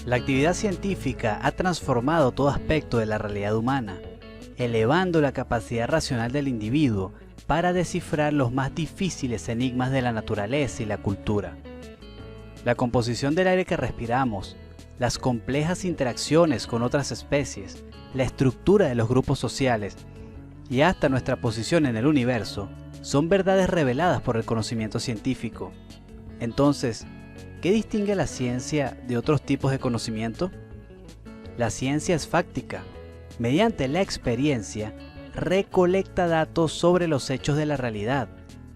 La actividad científica ha transformado todo aspecto de la realidad humana, elevando la capacidad racional del individuo para descifrar los más difíciles enigmas de la naturaleza y la cultura. La composición del aire que respiramos, las complejas interacciones con otras especies, la estructura de los grupos sociales y hasta nuestra posición en el universo son verdades reveladas por el conocimiento científico. Entonces, ¿qué distingue la ciencia de otros tipos de conocimiento? La ciencia es fáctica. Mediante la experiencia, recolecta datos sobre los hechos de la realidad,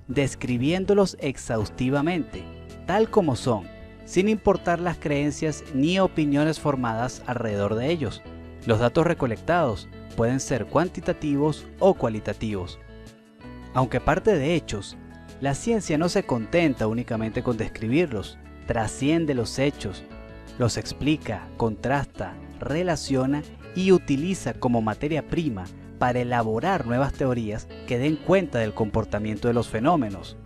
describiéndolos exhaustivamente, tal como son, sin importar las creencias ni opiniones formadas alrededor de ellos. Los datos recolectados pueden ser cuantitativos o cualitativos. Aunque parte de hechos, la ciencia no se contenta únicamente con describirlos, trasciende los hechos, los explica, contrasta, relaciona y utiliza como materia prima para elaborar nuevas teorías que den cuenta del comportamiento de los fenómenos.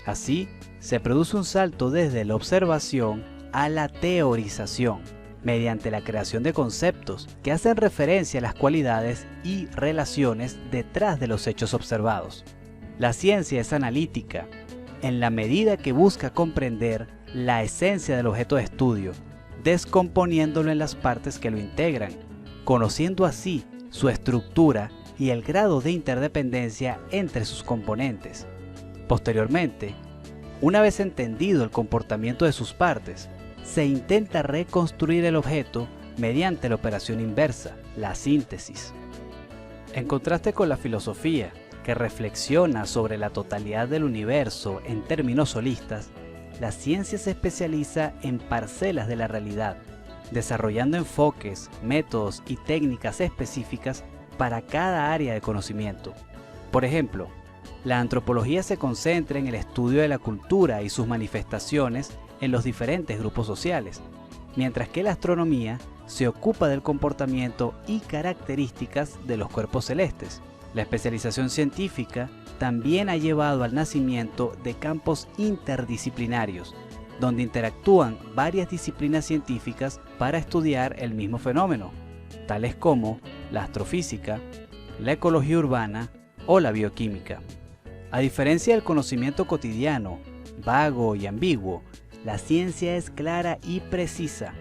Así, se produce un salto desde la observación a la teorización, mediante la creación de conceptos que hacen referencia a las cualidades y relaciones detrás de los hechos observados. La ciencia es analítica, en la medida que busca comprender la esencia del objeto de estudio, descomponiéndolo en las partes que lo integran, conociendo así su estructura y el grado de interdependencia entre sus componentes. Posteriormente, una vez entendido el comportamiento de sus partes, se intenta reconstruir el objeto mediante la operación inversa, la síntesis. En contraste con la filosofía, que reflexiona sobre la totalidad del universo en términos holistas, la ciencia se especializa en parcelas de la realidad, desarrollando enfoques, métodos y técnicas específicas para cada área de conocimiento. Por ejemplo, la antropología se concentra en el estudio de la cultura y sus manifestaciones en los diferentes grupos sociales, mientras que la astronomía se ocupa del comportamiento y características de los cuerpos celestes. La especialización científica también ha llevado al nacimiento de campos interdisciplinarios, donde interactúan varias disciplinas científicas para estudiar el mismo fenómeno, tales como la astrofísica, la ecología urbana o la bioquímica. A diferencia del conocimiento cotidiano, vago y ambiguo, la ciencia es clara y precisa.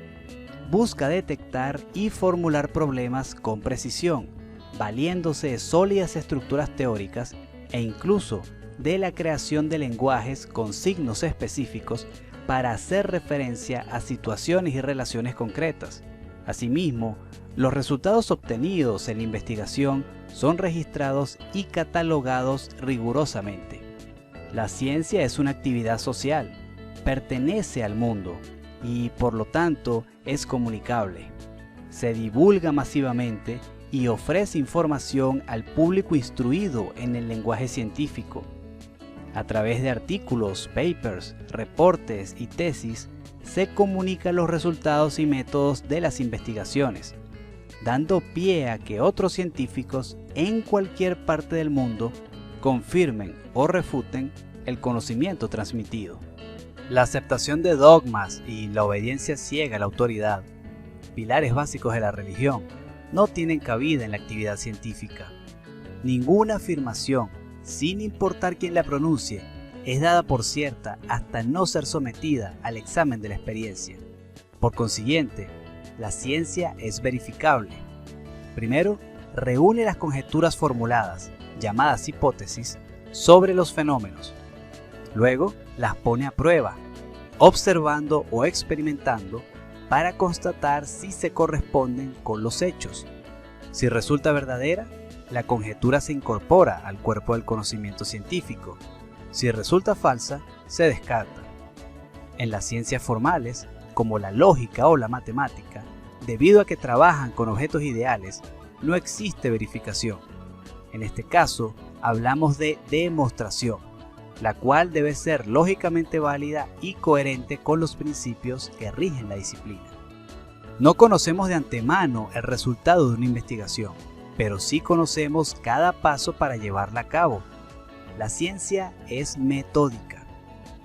Busca detectar y formular problemas con precisión, valiéndose de sólidas estructuras teóricas e incluso de la creación de lenguajes con signos específicos para hacer referencia a situaciones y relaciones concretas. Asimismo, los resultados obtenidos en la investigación son registrados y catalogados rigurosamente. La ciencia es una actividad social, pertenece al mundo y, por lo tanto, es comunicable. Se divulga masivamente y ofrece información al público instruido en el lenguaje científico. A través de artículos, papers, reportes y tesis, se comunican los resultados y métodos de las investigaciones, dando pie a que otros científicos en cualquier parte del mundo confirmen o refuten el conocimiento transmitido. La aceptación de dogmas y la obediencia ciega a la autoridad, pilares básicos de la religión, no tienen cabida en la actividad científica. Ninguna afirmación, sin importar quién la pronuncie, es dada por cierta hasta no ser sometida al examen de la experiencia. Por consiguiente, la ciencia es verificable. Primero, reúne las conjeturas formuladas, llamadas hipótesis, sobre los fenómenos. Luego, las pone a prueba, observando o experimentando para constatar si se corresponden con los hechos. Si resulta verdadera, la conjetura se incorpora al cuerpo del conocimiento científico. Si resulta falsa, se descarta. En las ciencias formales, como la lógica o la matemática, debido a que trabajan con objetos ideales, no existe verificación. En este caso, hablamos de demostración, la cual debe ser lógicamente válida y coherente con los principios que rigen la disciplina. No conocemos de antemano el resultado de una investigación, pero sí conocemos cada paso para llevarla a cabo. La ciencia es metódica,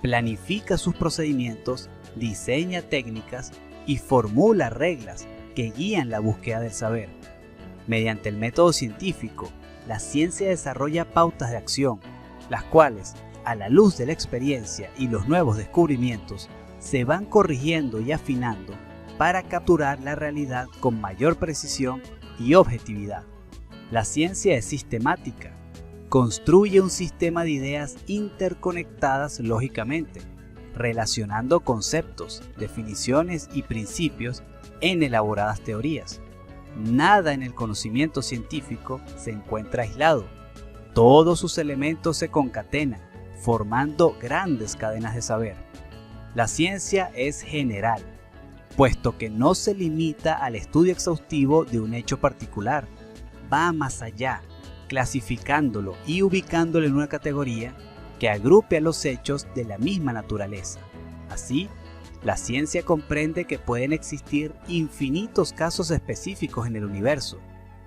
planifica sus procedimientos, diseña técnicas y formula reglas que guían la búsqueda del saber. Mediante el método científico, la ciencia desarrolla pautas de acción, las cuales, a la luz de la experiencia y los nuevos descubrimientos, se van corrigiendo y afinando para capturar la realidad con mayor precisión y objetividad. La ciencia es sistemática, construye un sistema de ideas interconectadas lógicamente, relacionando conceptos, definiciones y principios en elaboradas teorías. Nada en el conocimiento científico se encuentra aislado. Todos sus elementos se concatenan, formando grandes cadenas de saber. La ciencia es general, puesto que no se limita al estudio exhaustivo de un hecho particular. Va más allá, clasificándolo y ubicándolo en una categoría que agrupe a los hechos de la misma naturaleza. Así, la ciencia comprende que pueden existir infinitos casos específicos en el universo,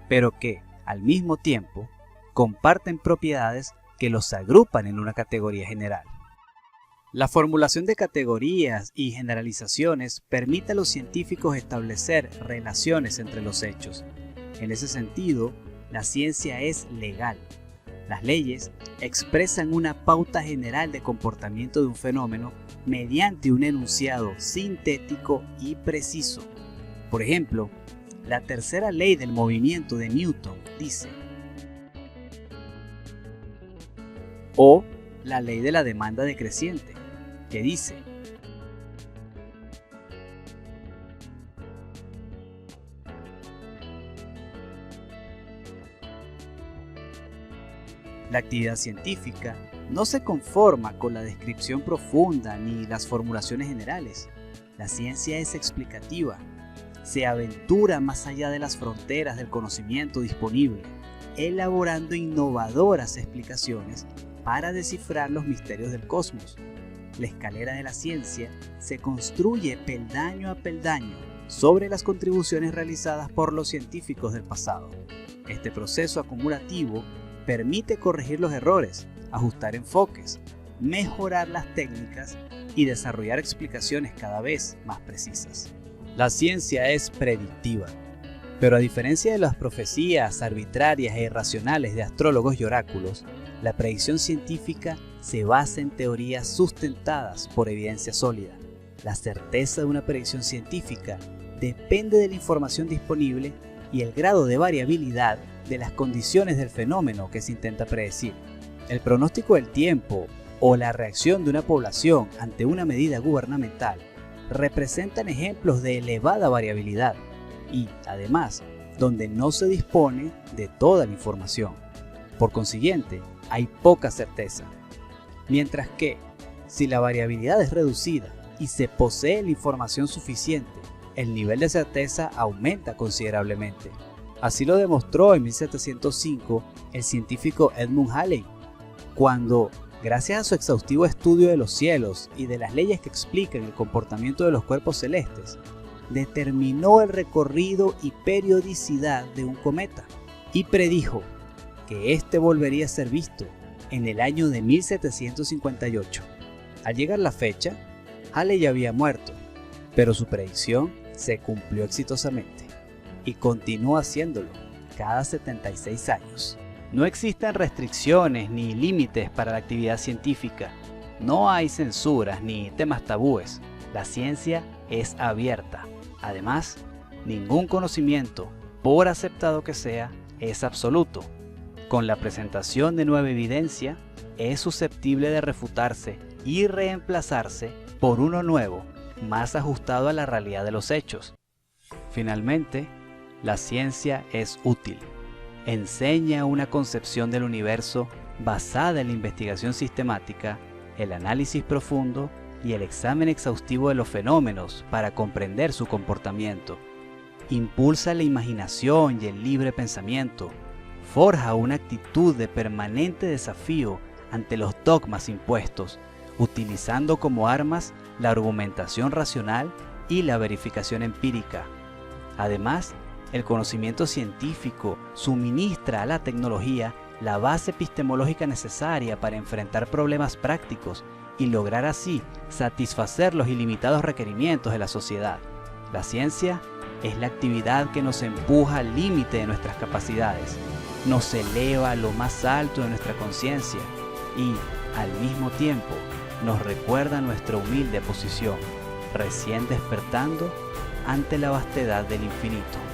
pero que, al mismo tiempo, comparten propiedades que los agrupan en una categoría general. La formulación de categorías y generalizaciones permite a los científicos establecer relaciones entre los hechos. En ese sentido, la ciencia es legal. Las leyes expresan una pauta general de comportamiento de un fenómeno mediante un enunciado sintético y preciso. Por ejemplo, la tercera ley del movimiento de Newton dice, o la ley de la demanda decreciente, que dice, la actividad científica no se conforma con la descripción profunda ni las formulaciones generales. La ciencia es explicativa, se aventura más allá de las fronteras del conocimiento disponible, elaborando innovadoras explicaciones para descifrar los misterios del cosmos. La escalera de la ciencia se construye peldaño a peldaño sobre las contribuciones realizadas por los científicos del pasado. Este proceso acumulativo permite corregir los errores, ajustar enfoques, mejorar las técnicas y desarrollar explicaciones cada vez más precisas. La ciencia es predictiva, pero a diferencia de las profecías arbitrarias e irracionales de astrólogos y oráculos, la predicción científica se basa en teorías sustentadas por evidencia sólida. La certeza de una predicción científica depende de la información disponible y el grado de variabilidad de las condiciones del fenómeno que se intenta predecir. El pronóstico del tiempo o la reacción de una población ante una medida gubernamental representan ejemplos de elevada variabilidad y, además, donde no se dispone de toda la información. Por consiguiente, hay poca certeza. Mientras que, si la variabilidad es reducida y se posee la información suficiente, el nivel de certeza aumenta considerablemente. Así lo demostró en 1705 el científico Edmund Halley, cuando, gracias a su exhaustivo estudio de los cielos y de las leyes que explican el comportamiento de los cuerpos celestes, determinó el recorrido y periodicidad de un cometa y predijo que éste volvería a ser visto en el año de 1758. Al llegar la fecha, Halley ya había muerto, pero su predicción se cumplió exitosamente y continúa haciéndolo cada 76 años. No existen restricciones ni límites para la actividad científica. No hay censuras ni temas tabúes. La ciencia es abierta. Además, ningún conocimiento, por aceptado que sea, es absoluto. Con la presentación de nueva evidencia, es susceptible de refutarse y reemplazarse por uno nuevo, más ajustado a la realidad de los hechos. Finalmente, la ciencia es útil. Enseña una concepción del universo basada en la investigación sistemática, el análisis profundo y el examen exhaustivo de los fenómenos para comprender su comportamiento. Impulsa la imaginación y el libre pensamiento. Forja una actitud de permanente desafío ante los dogmas impuestos, utilizando como armas la argumentación racional y la verificación empírica. Además, el conocimiento científico suministra a la tecnología la base epistemológica necesaria para enfrentar problemas prácticos y lograr así satisfacer los ilimitados requerimientos de la sociedad. La ciencia es la actividad que nos empuja al límite de nuestras capacidades, nos eleva a lo más alto de nuestra conciencia y, al mismo tiempo, nos recuerda nuestra humilde posición, recién despertando ante la vastedad del infinito.